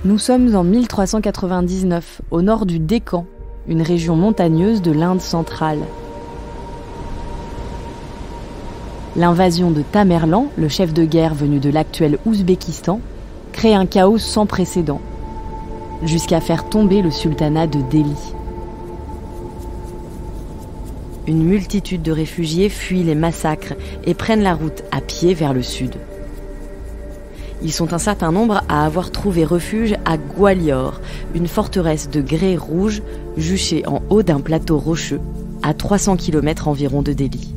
Nous sommes en 1399, au nord du Décan, une région montagneuse de l'Inde centrale. L'invasion de Tamerlan, le chef de guerre venu de l'actuel Ouzbékistan, crée un chaos sans précédent, jusqu'à faire tomber le sultanat de Delhi. Une multitude de réfugiés fuient les massacres et prennent la route à pied vers le sud. Ils sont un certain nombre à avoir trouvé refuge à Gwalior, une forteresse de grès rouge juchée en haut d'un plateau rocheux, à 300 km environ de Delhi.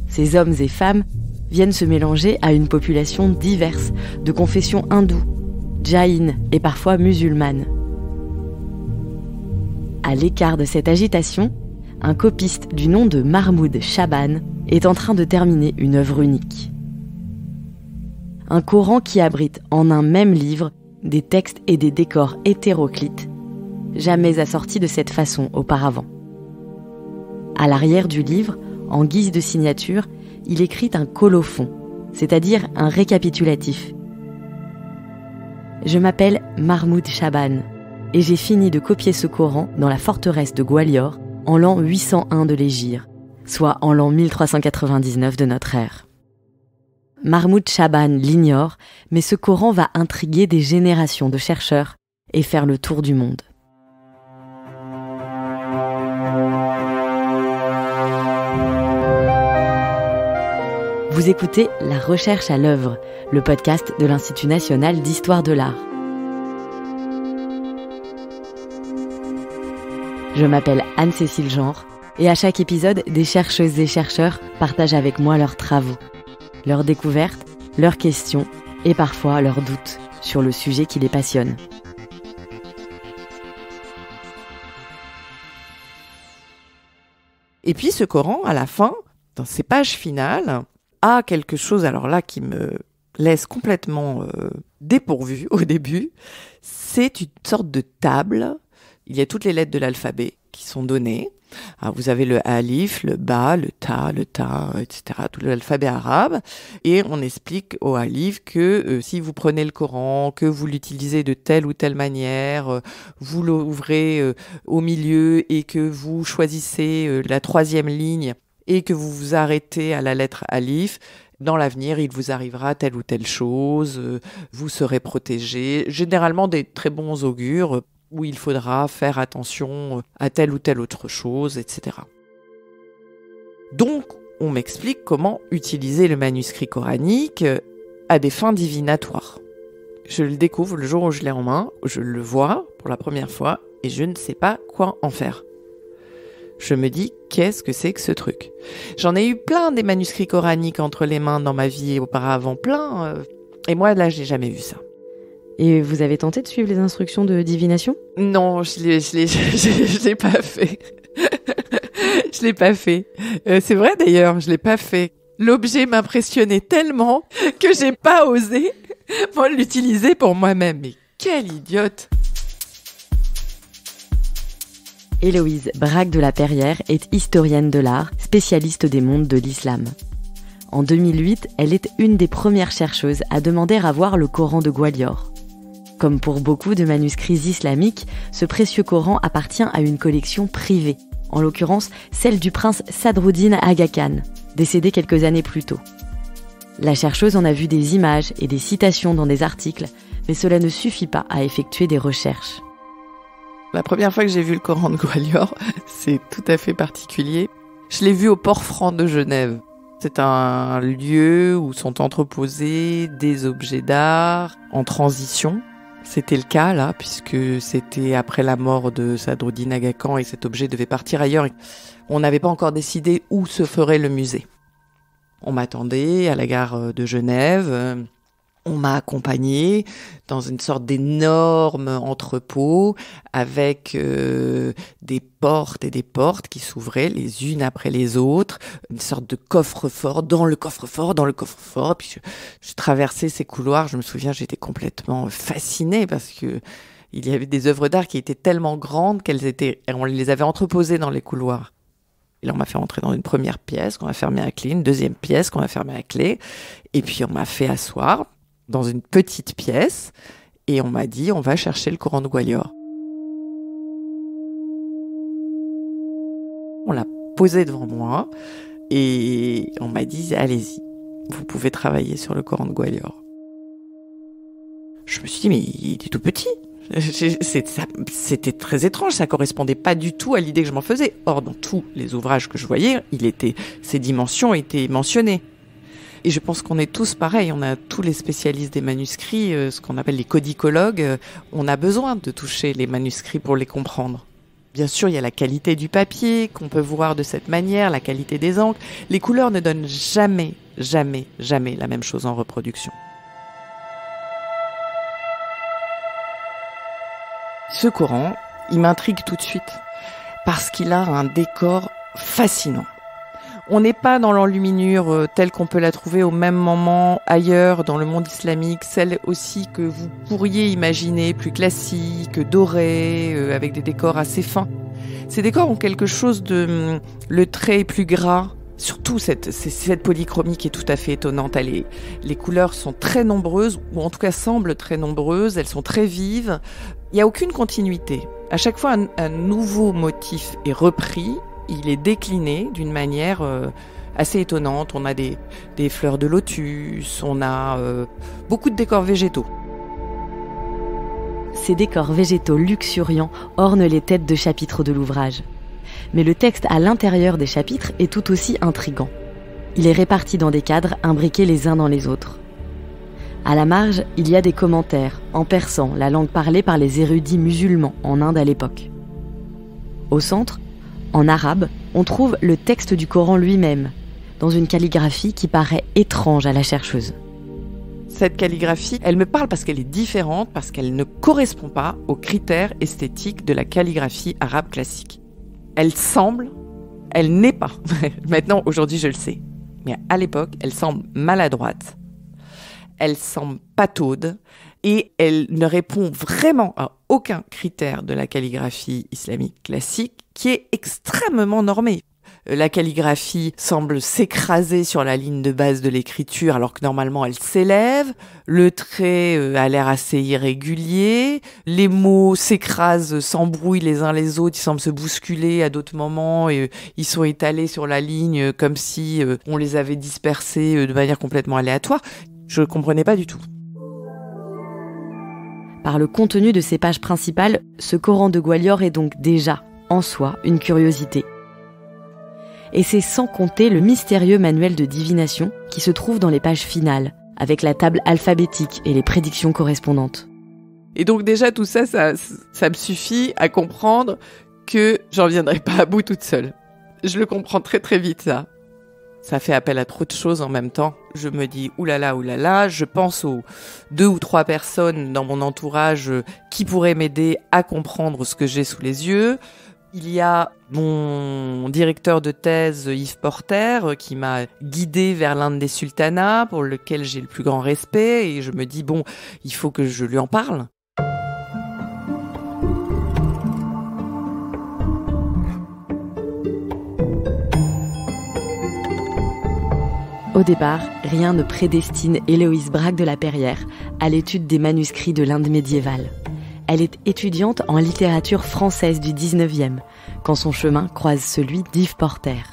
Ces hommes et femmes viennent se mélanger à une population diverse, de confession hindoue, jaïne et parfois musulmane. À l'écart de cette agitation, un copiste du nom de Mahmoud Shaban est en train de terminer une œuvre unique. Un Coran qui abrite en un même livre des textes et des décors hétéroclites, jamais assortis de cette façon auparavant. À l'arrière du livre, en guise de signature, il écrit un colophon, c'est-à-dire un récapitulatif. Je m'appelle Mahmoud Shaban et j'ai fini de copier ce Coran dans la forteresse de Gwalior en l'an 801 de l'Hégire, soit en l'an 1399 de notre ère. Mahmoud Shaban l'ignore, mais ce Coran va intriguer des générations de chercheurs et faire le tour du monde. Vous écoutez La Recherche à l'œuvre, le podcast de l'Institut national d'histoire de l'art. Je m'appelle Anne-Cécile Genre et à chaque épisode, des chercheuses et chercheurs partagent avec moi leurs travaux, leurs découvertes, leurs questions et parfois leurs doutes sur le sujet qui les passionne. Et puis ce Coran, à la fin, dans ses pages finales, a quelque chose, alors là, qui me laisse complètement dépourvue au début. C'est une sorte de table. Il y a toutes les lettres de l'alphabet qui sont données. Alors, vous avez le alif, le ba, le ta, etc., tout l'alphabet arabe. Et on explique au alif que si vous prenez le Coran, que vous l'utilisez de telle ou telle manière, vous l'ouvrez au milieu et que vous choisissez la troisième ligne et que vous vous arrêtez à la lettre alif, dans l'avenir, il vous arrivera telle ou telle chose, vous serez protégé. Généralement des très bons augures, où il faudra faire attention à telle ou telle autre chose, etc. Donc, on m'explique comment utiliser le manuscrit coranique à des fins divinatoires. Je le découvre le jour où je l'ai en main, je le vois pour la première fois, et je ne sais pas quoi en faire. Je me dis, qu'est-ce que c'est que ce truc ? J'en ai eu plein des manuscrits coraniques entre les mains dans ma vie auparavant, plein, et moi là, j'ai jamais vu ça. Et vous avez tenté de suivre les instructions de divination ? Non, je l'ai pas fait. Je l'ai pas fait. C'est vrai d'ailleurs, je l'ai pas fait. L'objet m'impressionnait tellement que j'ai pas osé l'utiliser pour moi-même. Mais quelle idiote ! Héloïse Braque de la Perrière est historienne de l'art, spécialiste des mondes de l'islam. En 2008, elle est une des premières chercheuses à demander à voir le Coran de Gwalior. Comme pour beaucoup de manuscrits islamiques, ce précieux Coran appartient à une collection privée, en l'occurrence celle du prince Sadruddin Aga Khan, décédé quelques années plus tôt. La chercheuse en a vu des images et des citations dans des articles, mais cela ne suffit pas à effectuer des recherches. La première fois que j'ai vu le Coran de Gwalior, c'est tout à fait particulier. Je l'ai vu au Port Franc de Genève. C'est un lieu où sont entreposés des objets d'art en transition. C'était le cas là, puisque c'était après la mort de Sadruddin Aga Khan et cet objet devait partir ailleurs. On n'avait pas encore décidé où se ferait le musée. On m'attendait à la gare de Genève. On m'a accompagnée dans une sorte d'énorme entrepôt avec des portes et des portes qui s'ouvraient les unes après les autres, une sorte de coffre-fort dans le coffre-fort, dans le coffre-fort. Puis je traversais ces couloirs, je me souviens, j'étais complètement fascinée parce que il y avait des œuvres d'art qui étaient tellement grandes on les avait entreposées dans les couloirs. Et là, on m'a fait entrer dans une première pièce qu'on a fermée à clé, une deuxième pièce qu'on a fermée à clé, et puis on m'a fait asseoir. dans une petite pièce et on m'a dit on va chercher le Coran de Gwalior. On l'a posé devant moi et on m'a dit allez-y, vous pouvez travailler sur le Coran de Gwalior. Je me suis dit mais il était tout petit. C'était très étrange, ça correspondait pas du tout à l'idée que je m'en faisais. Or, dans tous les ouvrages que je voyais, ces dimensions étaient mentionnées. Et je pense qu'on est tous pareils, on a tous les spécialistes des manuscrits, ce qu'on appelle les codicologues, on a besoin de toucher les manuscrits pour les comprendre. Bien sûr, il y a la qualité du papier qu'on peut voir de cette manière, la qualité des encres. Les couleurs ne donnent jamais la même chose en reproduction. Ce Coran, il m'intrigue tout de suite parce qu'il a un décor fascinant. On n'est pas dans l'enluminure telle qu'on peut la trouver au même moment ailleurs dans le monde islamique, celle aussi que vous pourriez imaginer plus classique, dorée, avec des décors assez fins. Ces décors ont quelque chose de... le trait est plus gras. Surtout cette polychromie qui est tout à fait étonnante. Les couleurs sont très nombreuses, ou en tout cas semblent très nombreuses, elles sont très vives. Il n'y a aucune continuité. À chaque fois, un nouveau motif est repris, il est décliné d'une manière assez étonnante. On a des fleurs de lotus, on a beaucoup de décors végétaux. Ces décors végétaux luxuriants ornent les têtes de chapitres de l'ouvrage. Mais le texte à l'intérieur des chapitres est tout aussi intrigant. Il est réparti dans des cadres imbriqués les uns dans les autres. À la marge, il y a des commentaires, en persan, la langue parlée par les érudits musulmans en Inde à l'époque. Au centre, en arabe, on trouve le texte du Coran lui-même, dans une calligraphie qui paraît étrange à la chercheuse. Cette calligraphie, elle me parle parce qu'elle est différente, parce qu'elle ne correspond pas aux critères esthétiques de la calligraphie arabe classique. Elle semble, elle n'est pas. Maintenant, aujourd'hui, je le sais. Mais à l'époque, elle semble maladroite. Elle semble pataude. Et elle ne répond vraiment à aucun critère de la calligraphie islamique classique, qui est extrêmement normée. La calligraphie semble s'écraser sur la ligne de base de l'écriture alors que normalement elle s'élève. Le trait a l'air assez irrégulier. Les mots s'écrasent, s'embrouillent les uns les autres. Ils semblent se bousculer à d'autres moments. Et, ils sont étalés sur la ligne comme si on les avait dispersés de manière complètement aléatoire. Je ne comprenais pas du tout. Par le contenu de ses pages principales, ce Coran de Gwalior est donc déjà, en soi, une curiosité. Et c'est sans compter le mystérieux manuel de divination qui se trouve dans les pages finales, avec la table alphabétique et les prédictions correspondantes. Et donc déjà tout ça me suffit à comprendre que j'en viendrai pas à bout toute seule. Je le comprends très très vite ça. Ça fait appel à trop de choses en même temps. Je me dis oulala, je pense aux 2 ou 3 personnes dans mon entourage qui pourraient m'aider à comprendre ce que j'ai sous les yeux. Il y a mon directeur de thèse, Yves Porter, qui m'a guidée vers l'Inde des sultanats, pour lequel j'ai le plus grand respect, et je me dis, bon, il faut que je lui en parle. Au départ, rien ne prédestine Héloïse Braque de la Perrière à l'étude des manuscrits de l'Inde médiévale. Elle est étudiante en littérature française du 19e, quand son chemin croise celui d'Yves Porter.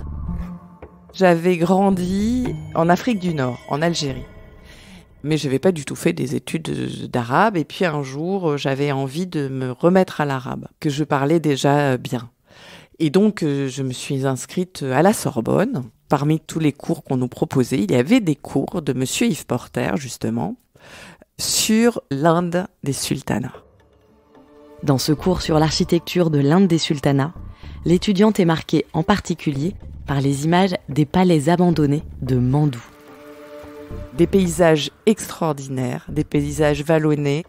J'avais grandi en Afrique du Nord, en Algérie. Mais je n'avais pas du tout fait des études d'arabe. Et puis un jour, j'avais envie de me remettre à l'arabe, que je parlais déjà bien. Et donc, je me suis inscrite à la Sorbonne. Parmi tous les cours qu'on nous proposait, il y avait des cours de monsieur Yves Porter, justement, sur l'Inde des sultanats. Dans ce cours sur l'architecture de l'Inde des sultanats, l'étudiante est marquée en particulier par les images des palais abandonnés de Mandou. Des paysages extraordinaires, des paysages vallonnés,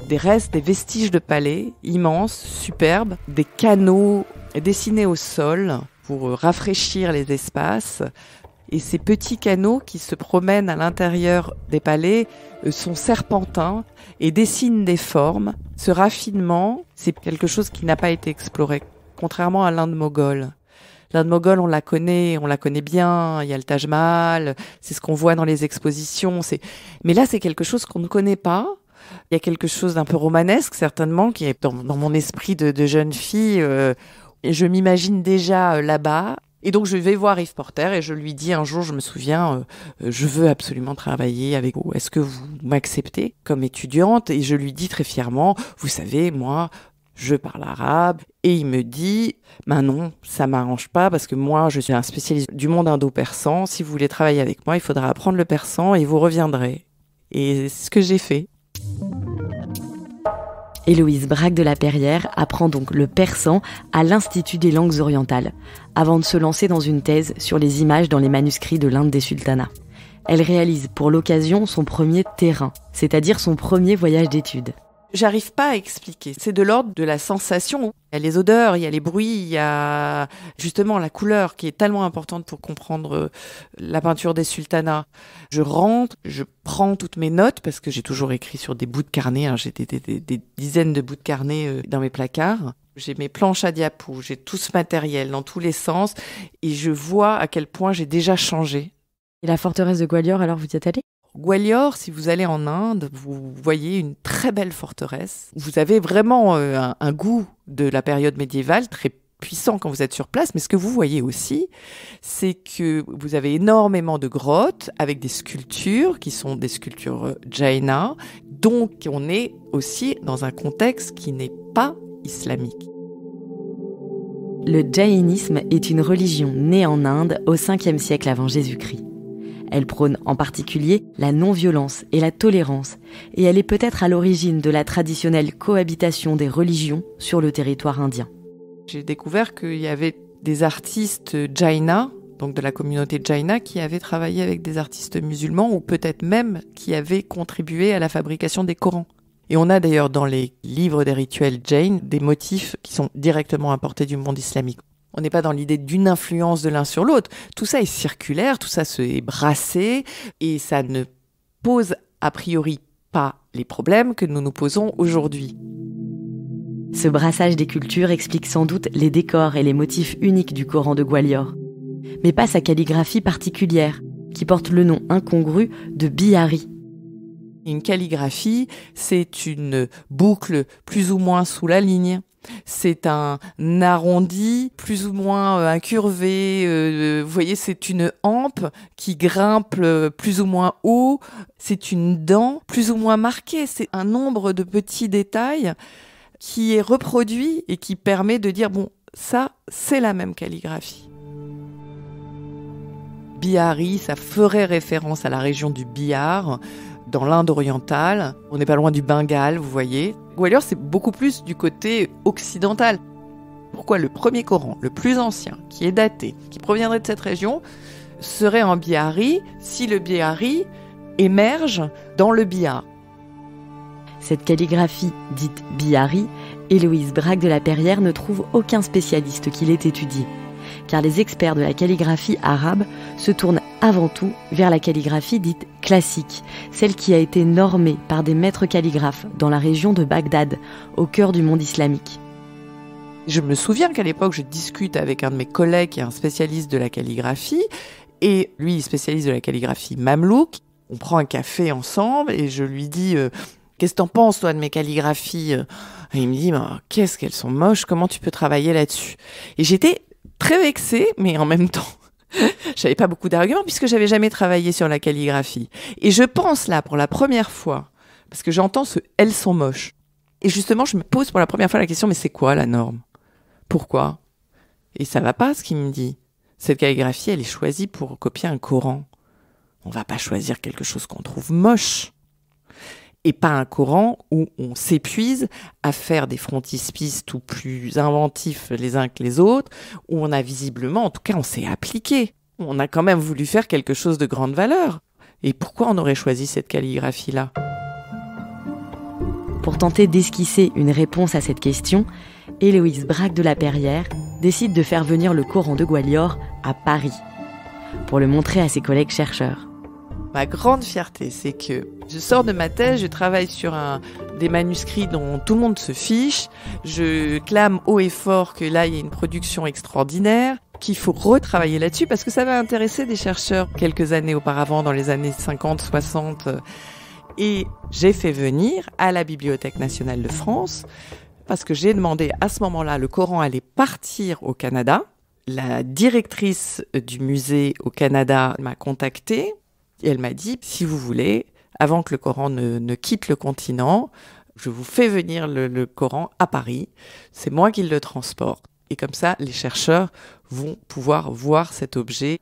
des restes, des vestiges de palais immenses, superbes, des canaux dessinés au sol pour rafraîchir les espaces. Et ces petits canaux qui se promènent à l'intérieur des palais sont serpentins et dessinent des formes. Ce raffinement, c'est quelque chose qui n'a pas été exploré, contrairement à l'Inde moghole. L'Inde moghole, on la connaît bien. Il y a le Taj Mahal, c'est ce qu'on voit dans les expositions. Mais là, c'est quelque chose qu'on ne connaît pas. Il y a quelque chose d'un peu romanesque, certainement, qui est dans mon esprit de jeune fille. Et je m'imagine déjà là-bas. Et donc, je vais voir Yves Porter et je lui dis un jour, je me souviens, je veux absolument travailler avec vous. Est-ce que vous m'acceptez comme étudiante? Et je lui dis très fièrement, vous savez, moi, je parle arabe. Et il me dit, ben non, ça m'arrange pas parce que moi, je suis un spécialiste du monde indo-persan. Si vous voulez travailler avec moi, il faudra apprendre le persan et vous reviendrez. Et c'est ce que j'ai fait. Héloïse Braque de la Perrière apprend donc le persan à l'Institut des langues orientales, avant de se lancer dans une thèse sur les images dans les manuscrits de l'Inde des sultanats. Elle réalise pour l'occasion son premier terrain, c'est-à-dire son premier voyage d'études. J'arrive pas à expliquer. C'est de l'ordre de la sensation. Il y a les odeurs, il y a les bruits, il y a justement la couleur qui est tellement importante pour comprendre la peinture des sultanats. Je rentre, je prends toutes mes notes parce que j'ai toujours écrit sur des bouts de carnet. J'ai des dizaines de bouts de carnet dans mes placards. J'ai mes planches à diapo, j'ai tout ce matériel dans tous les sens et je vois à quel point j'ai déjà changé. Et la forteresse de Gwalior, alors vous y êtes allée ? Gwalior, si vous allez en Inde, vous voyez une très belle forteresse. Vous avez vraiment un goût de la période médiévale très puissant quand vous êtes sur place. Mais ce que vous voyez aussi, c'est que vous avez énormément de grottes avec des sculptures qui sont des sculptures Jaina. Donc, on est aussi dans un contexte qui n'est pas islamique. Le jaïnisme est une religion née en Inde au 5e siècle avant Jésus-Christ. Elle prône en particulier la non-violence et la tolérance, et elle est peut-être à l'origine de la traditionnelle cohabitation des religions sur le territoire indien. J'ai découvert qu'il y avait des artistes Jaina, donc de la communauté Jaina, qui avaient travaillé avec des artistes musulmans, ou peut-être même qui avaient contribué à la fabrication des Corans. Et on a d'ailleurs dans les livres des rituels Jain des motifs qui sont directement importés du monde islamique. On n'est pas dans l'idée d'une influence de l'un sur l'autre. Tout ça est circulaire, tout ça est brassé et ça ne pose a priori pas les problèmes que nous nous posons aujourd'hui. Ce brassage des cultures explique sans doute les décors et les motifs uniques du Coran de Gwalior, mais pas sa calligraphie particulière, qui porte le nom incongru de Bihari. Une calligraphie, c'est une boucle plus ou moins sous la ligne. C'est un arrondi, plus ou moins incurvé. Vous voyez, c'est une hampe qui grimpe plus ou moins haut. C'est une dent plus ou moins marquée. C'est un nombre de petits détails qui est reproduit et qui permet de dire, bon, ça, c'est la même calligraphie. Bihari, ça ferait référence à la région du Bihar, dans l'Inde orientale. On n'est pas loin du Bengale, vous voyez. Gwalior, c'est beaucoup plus du côté occidental. Pourquoi le premier Coran, le plus ancien, qui est daté, qui proviendrait de cette région, serait en Bihari si le Bihari émerge dans le Bihar? Cette calligraphie dite Bihari, Héloïse Braque de la Perrière ne trouve aucun spécialiste qui l'ait étudiée, car les experts de la calligraphie arabe se tournent avant tout vers la calligraphie dite classique, celle qui a été normée par des maîtres calligraphes dans la région de Bagdad, au cœur du monde islamique. Je me souviens qu'à l'époque, je discute avec un de mes collègues qui est un spécialiste de la calligraphie, et lui, spécialiste de la calligraphie mamelouk. On prend un café ensemble et je lui dis qu'est-ce que t'en penses, toi, de mes calligraphies? Et il me dit qu'est-ce qu'elles sont moches, comment tu peux travailler là-dessus? Et j'étais très vexée, mais en même temps, j'avais pas beaucoup d'arguments puisque j'avais jamais travaillé sur la calligraphie. Et je pense là, pour la première fois, parce que j'entends ce « elles sont moches ». Et justement, je me pose pour la première fois la question, mais c'est quoi la norme? Pourquoi? Et ça va pas, ce qu'il me dit. Cette calligraphie, elle est choisie pour copier un Coran. On va pas choisir quelque chose qu'on trouve moche. Et pas un Coran où on s'épuise à faire des frontispices tout plus inventifs les uns que les autres, où on a visiblement, en tout cas on s'est appliqué. On a quand même voulu faire quelque chose de grande valeur. Et pourquoi on aurait choisi cette calligraphie-là? Pour tenter d'esquisser une réponse à cette question, Héloïse Braque de la Perrière décide de faire venir le Coran de Gwalior à Paris, pour le montrer à ses collègues chercheurs. Ma grande fierté, c'est que je sors de ma thèse, je travaille sur des manuscrits dont tout le monde se fiche, je clame haut et fort que là, il y a une production extraordinaire. qu'il faut retravailler là-dessus parce que ça va intéresser des chercheurs quelques années auparavant, dans les années 50, 60. Et j'ai fait venir à la Bibliothèque nationale de France parce que j'ai demandé à ce moment-là, le Coran allait partir au Canada. La directrice du musée au Canada m'a contactée et elle m'a dit, si vous voulez, avant que le Coran ne quitte le continent, je vous fais venir le Coran à Paris. C'est moi qui le transporte. Et comme ça, les chercheurs vont pouvoir voir cet objet.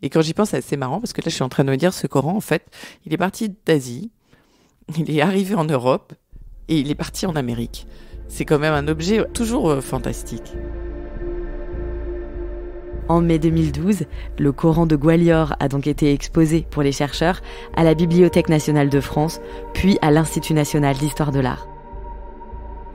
Et quand j'y pense, c'est assez marrant parce que là, je suis en train de me dire, ce Coran, en fait, il est parti d'Asie, il est arrivé en Europe et il est parti en Amérique. C'est quand même un objet toujours fantastique. En mai 2012, le Coran de Gwalior a donc été exposé pour les chercheurs à la Bibliothèque nationale de France, puis à l'Institut national d'histoire de l'art.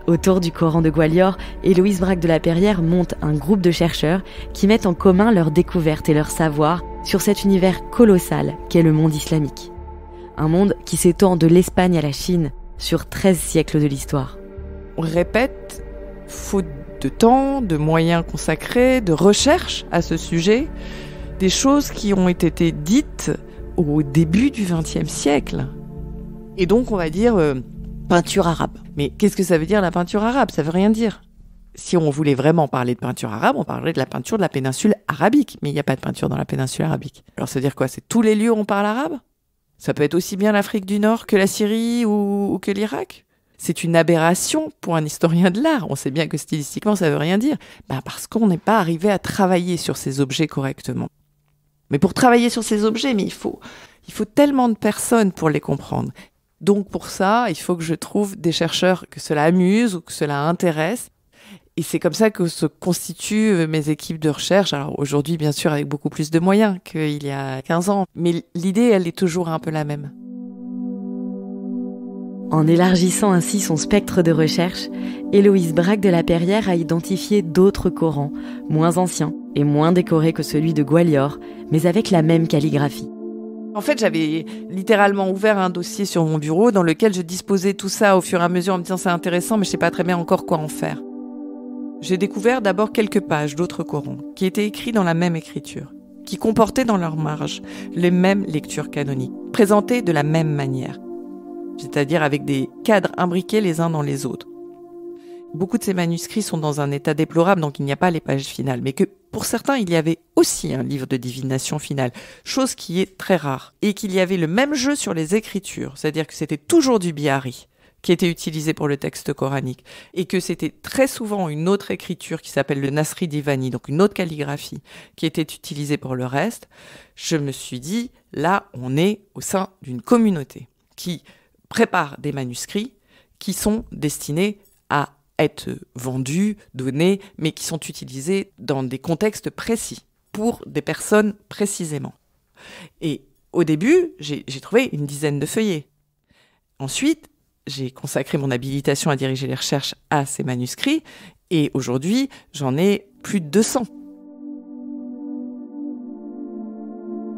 Autour du Coran de Gwalior, Héloïse Braque de la Perrière monte un groupe de chercheurs qui mettent en commun leurs découvertes et leurs savoirs sur cet univers colossal qu'est le monde islamique. Un monde qui s'étend de l'Espagne à la Chine sur 13 siècles de l'histoire. On répète, faute de temps, de moyens consacrés, de recherche à ce sujet, des choses qui ont été dites au début du XXe siècle. Et donc, on va dire peinture arabe. Mais qu'est-ce que ça veut dire la peinture arabe? Ça veut rien dire. Si on voulait vraiment parler de peinture arabe, on parlerait de la peinture de la péninsule arabique. Mais il n'y a pas de peinture dans la péninsule arabique. Alors, ça veut dire quoi? C'est tous les lieux où on parle arabe? Ça peut être aussi bien l'Afrique du Nord que la Syrie ou que l'Irak? C'est une aberration pour un historien de l'art. On sait bien que stylistiquement, ça veut rien dire. Parce qu'on n'est pas arrivé à travailler sur ces objets correctement. Mais pour travailler sur ces objets, il faut tellement de personnes pour les comprendre. Donc pour ça, il faut que je trouve des chercheurs que cela amuse ou que cela intéresse. Et c'est comme ça que se constituent mes équipes de recherche. Alors aujourd'hui, bien sûr, avec beaucoup plus de moyens qu'il y a 15 ans. Mais l'idée, elle est toujours un peu la même. En élargissant ainsi son spectre de recherche, Héloïse Braque de la Perrière a identifié d'autres Corans, moins anciens et moins décorés que celui de Gwalior, mais avec la même calligraphie. En fait, j'avais littéralement ouvert un dossier sur mon bureau dans lequel je disposais tout ça au fur et à mesure en me disant c'est intéressant, mais je sais pas très bien encore quoi en faire. J'ai découvert d'abord quelques pages d'autres Corans qui étaient écrits dans la même écriture, qui comportaient dans leur marge les mêmes lectures canoniques, présentées de la même manière, c'est-à-dire avec des cadres imbriqués les uns dans les autres. Beaucoup de ces manuscrits sont dans un état déplorable, donc il n'y a pas les pages finales, mais que pour certains, il y avait aussi un livre de divination finale, chose qui est très rare, et qu'il y avait le même jeu sur les écritures, c'est-à-dire que c'était toujours du bihari qui était utilisé pour le texte coranique, et que c'était très souvent une autre écriture qui s'appelle le Nasri Divani, donc une autre calligraphie, qui était utilisée pour le reste. Je me suis dit, là, on est au sein d'une communauté qui prépare des manuscrits qui sont destinés à être vendus, donnés, mais qui sont utilisés dans des contextes précis, pour des personnes précisément. Et au début, j'ai trouvé une dizaine de feuillets. Ensuite, j'ai consacré mon habilitation à diriger les recherches à ces manuscrits, et aujourd'hui, j'en ai plus de 200.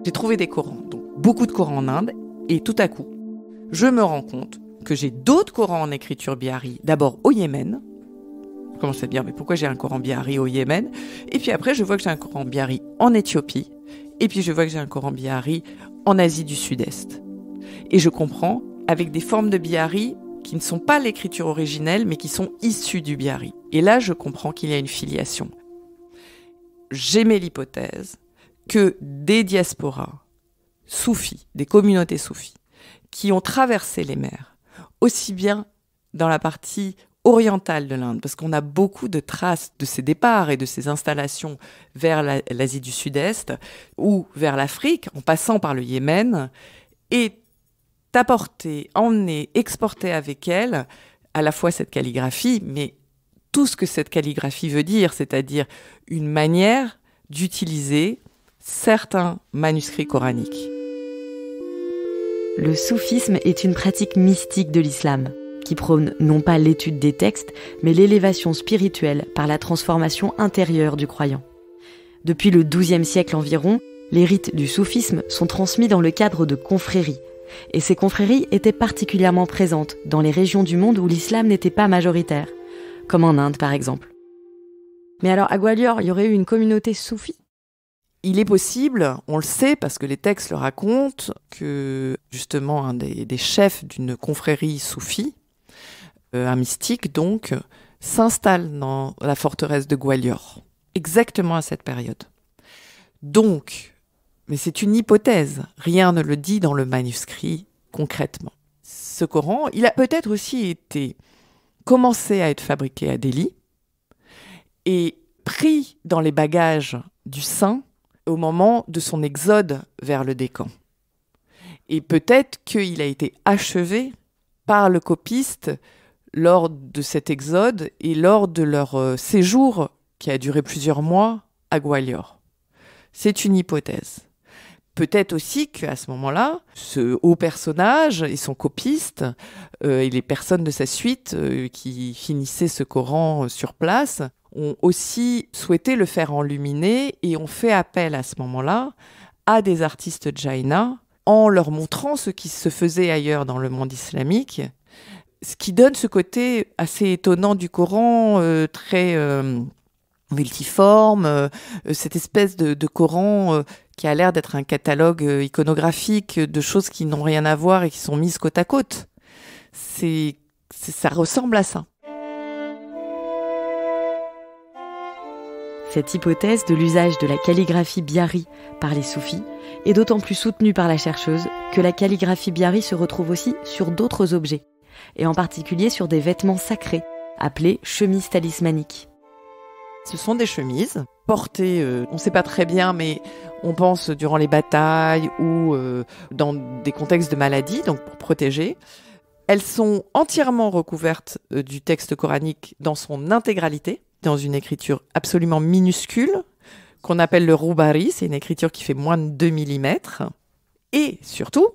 J'ai trouvé des Corans, donc beaucoup de Corans en Inde, et tout à coup, je me rends compte que j'ai d'autres Corans en écriture bihari, d'abord au Yémen. Je commence à me dire, mais pourquoi j'ai un Coran bihari au Yémen? Et puis après, je vois que j'ai un Coran bihari en Éthiopie. Et puis je vois que j'ai un Coran bihari en Asie du Sud-Est. Et je comprends, avec des formes de bihari qui ne sont pas l'écriture originelle, mais qui sont issues du bihari. Et là, je comprends qu'il y a une filiation. J'émets l'hypothèse que des diasporas soufis, des communautés soufis, qui ont traversé les mers, aussi bien dans la partie orientale de l'Inde, parce qu'on a beaucoup de traces de ces départs et de ces installations vers l'Asie du Sud-Est ou vers l'Afrique, en passant par le Yémen, et apporter, emmener, exporter avec elle à la fois cette calligraphie, mais tout ce que cette calligraphie veut dire, c'est-à-dire une manière d'utiliser certains manuscrits coraniques. Le soufisme est une pratique mystique de l'islam, qui prône non pas l'étude des textes, mais l'élévation spirituelle par la transformation intérieure du croyant. Depuis le XIIe siècle environ, les rites du soufisme sont transmis dans le cadre de confréries, et ces confréries étaient particulièrement présentes dans les régions du monde où l'islam n'était pas majoritaire, comme en Inde par exemple. Mais alors à Gwalior, il y aurait eu une communauté soufie ? Il est possible, on le sait parce que les textes le racontent, que justement un des chefs d'une confrérie soufie, un mystique donc, s'installe dans la forteresse de Gwalior, exactement à cette période. Donc, mais c'est une hypothèse, rien ne le dit dans le manuscrit concrètement. Ce Coran, il a peut-être aussi été commencé à être fabriqué à Delhi et pris dans les bagages du saint au moment de son exode vers le Décan. Et peut-être qu'il a été achevé par le copiste lors de cet exode et lors de leur séjour qui a duré plusieurs mois à Gwalior. C'est une hypothèse. Peut-être aussi qu'à ce moment-là, ce haut personnage et son copiste et les personnes de sa suite qui finissaient ce Coran sur place ont aussi souhaité le faire enluminer et ont fait appel à ce moment-là à des artistes jaïnas en leur montrant ce qui se faisait ailleurs dans le monde islamique, ce qui donne ce côté assez étonnant du Coran, très multiforme, cette espèce de Coran qui a l'air d'être un catalogue iconographique de choses qui n'ont rien à voir et qui sont mises côte à côte. Ça ressemble à ça. Cette hypothèse de l'usage de la calligraphie biari par les soufis est d'autant plus soutenue par la chercheuse que la calligraphie biari se retrouve aussi sur d'autres objets, et en particulier sur des vêtements sacrés, appelés chemises talismaniques. Ce sont des chemises portées, on ne sait pas très bien, mais on pense durant les batailles ou dans des contextes de maladie, donc pour protéger. Elles sont entièrement recouvertes du texte coranique dans son intégralité, dans une écriture absolument minuscule, qu'on appelle le roubari, c'est une écriture qui fait moins de 2 mm. Et surtout,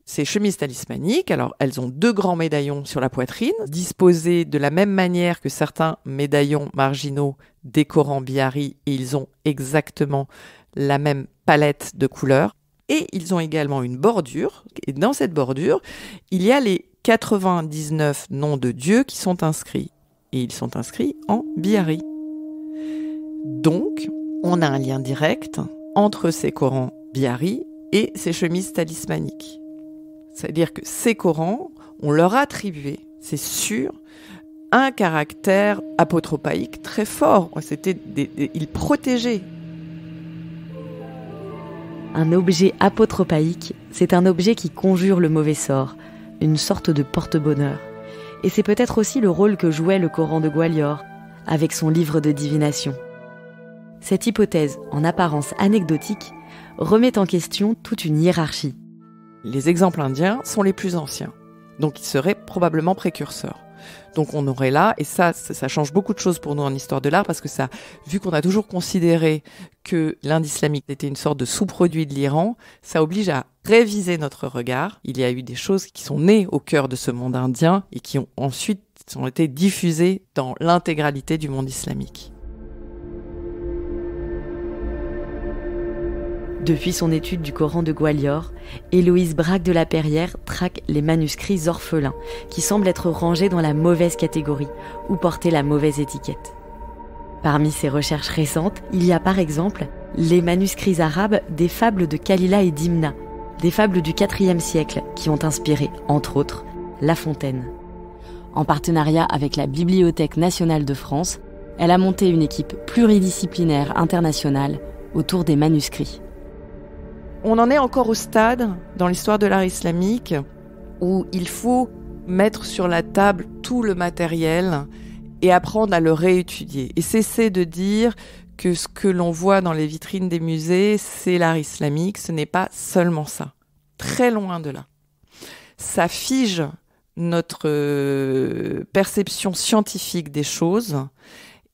ces chemises talismaniques, alors elles ont 2 grands médaillons sur la poitrine, disposés de la même manière que certains médaillons marginaux des Corans biari, et ils ont exactement la même palette de couleurs. Et ils ont également une bordure, et dans cette bordure, il y a les 99 noms de Dieu qui sont inscrits. Et ils sont inscrits en biari. Donc, on a un lien direct entre ces Corans biari et ces chemises talismaniques. C'est-à-dire que ces Corans, on leur a attribué, c'est sûr, un caractère apotropaïque très fort. Ils protégeaient. Un objet apotropaïque, c'est un objet qui conjure le mauvais sort, une sorte de porte-bonheur. Et c'est peut-être aussi le rôle que jouait le Coran de Gwalior, avec son livre de divination. Cette hypothèse, en apparence anecdotique, remet en question toute une hiérarchie. Les exemples indiens sont les plus anciens, donc ils seraient probablement précurseurs. Donc on aurait là, et ça change beaucoup de choses pour nous en histoire de l'art, parce que ça, vu qu'on a toujours considéré que l'Inde islamique était une sorte de sous-produit de l'Iran, ça oblige à réviser notre regard. Il y a eu des choses qui sont nées au cœur de ce monde indien et qui ont ensuite été diffusées dans l'intégralité du monde islamique. Depuis son étude du Coran de Gwalior, Héloïse Braque de la Perrière traque les manuscrits orphelins, qui semblent être rangés dans la mauvaise catégorie ou porter la mauvaise étiquette. Parmi ses recherches récentes, il y a par exemple les manuscrits arabes des fables de Kalila et Dimna, des fables du IVe siècle qui ont inspiré, entre autres, La Fontaine. En partenariat avec la Bibliothèque nationale de France, elle a monté une équipe pluridisciplinaire internationale autour des manuscrits. On en est encore au stade, dans l'histoire de l'art islamique, où il faut mettre sur la table tout le matériel et apprendre à le réétudier. Et cesser de dire que ce que l'on voit dans les vitrines des musées, c'est l'art islamique. Ce n'est pas seulement ça. Très loin de là. Ça fige notre perception scientifique des choses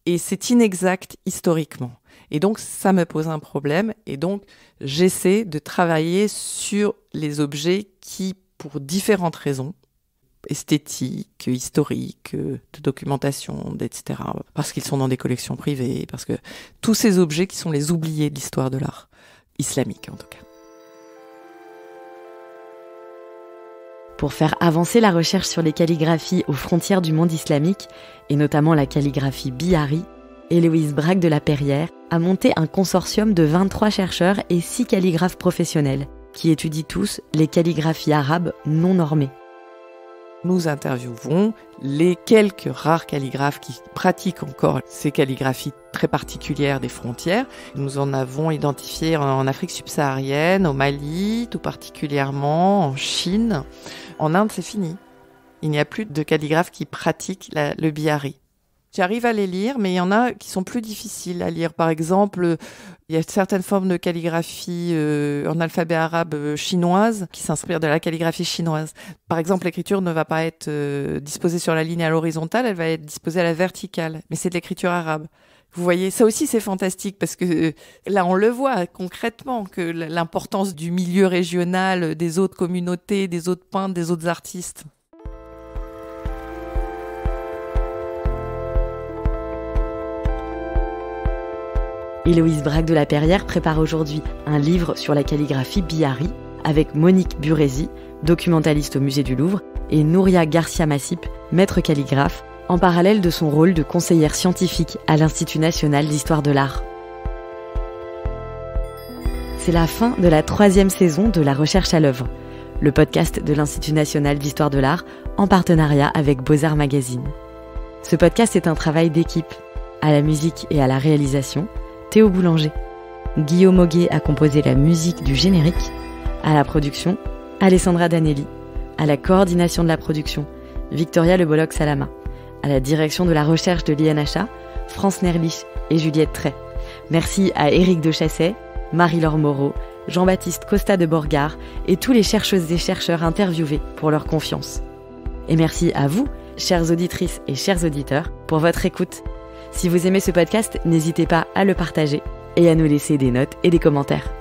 et c'est inexact historiquement. Et donc, ça me pose un problème. Et donc, j'essaie de travailler sur les objets qui, pour différentes raisons, esthétiques, historiques, de documentation, etc., parce qu'ils sont dans des collections privées, parce que tous ces objets qui sont les oubliés de l'histoire de l'art, islamique en tout cas. Pour faire avancer la recherche sur les calligraphies aux frontières du monde islamique, et notamment la calligraphie biari, Héloïse Braque de la Perrière a monté un consortium de 23 chercheurs et 6 calligraphes professionnels qui étudient tous les calligraphies arabes non normées. Nous interviewons les quelques rares calligraphes qui pratiquent encore ces calligraphies très particulières des frontières. Nous en avons identifié en Afrique subsaharienne, au Mali, tout particulièrement, en Chine. En Inde, c'est fini. Il n'y a plus de calligraphes qui pratiquent le bihari. J'arrive à les lire, mais il y en a qui sont plus difficiles à lire. Par exemple, il y a certaines formes de calligraphie en alphabet arabe chinoise qui s'inspirent de la calligraphie chinoise. Par exemple, l'écriture ne va pas être disposée sur la ligne à l'horizontale, elle va être disposée à la verticale. Mais c'est de l'écriture arabe. Vous voyez, ça aussi c'est fantastique parce que là on le voit concrètement que l'importance du milieu régional, des autres communautés, des autres peintres, des autres artistes. Héloïse Braque de la Perrière prépare aujourd'hui un livre sur la calligraphie bihari avec Monique Burezi, documentaliste au Musée du Louvre, et Nouria Garcia-Massip, maître calligraphe, en parallèle de son rôle de conseillère scientifique à l'Institut national d'histoire de l'art. C'est la fin de la 3e saison de La Recherche à l'œuvre, le podcast de l'Institut national d'histoire de l'art en partenariat avec Beaux-Arts Magazine. Ce podcast est un travail d'équipe. À la musique et à la réalisation, Théo Boulanger. Guillaume Auguet a composé la musique du générique. À la production, Alessandra Danelli. À la coordination de la production, Victoria Le Bolloc-Salama. À la direction de la recherche de l'INHA, France Nerlich et Juliette Tray. Merci à Éric de Chasset, Marie-Laure Moreau, Jean-Baptiste Costa de Borgard et tous les chercheuses et chercheurs interviewés pour leur confiance. Et merci à vous, chères auditrices et chers auditeurs, pour votre écoute. Si vous aimez ce podcast, n'hésitez pas à le partager et à nous laisser des notes et des commentaires.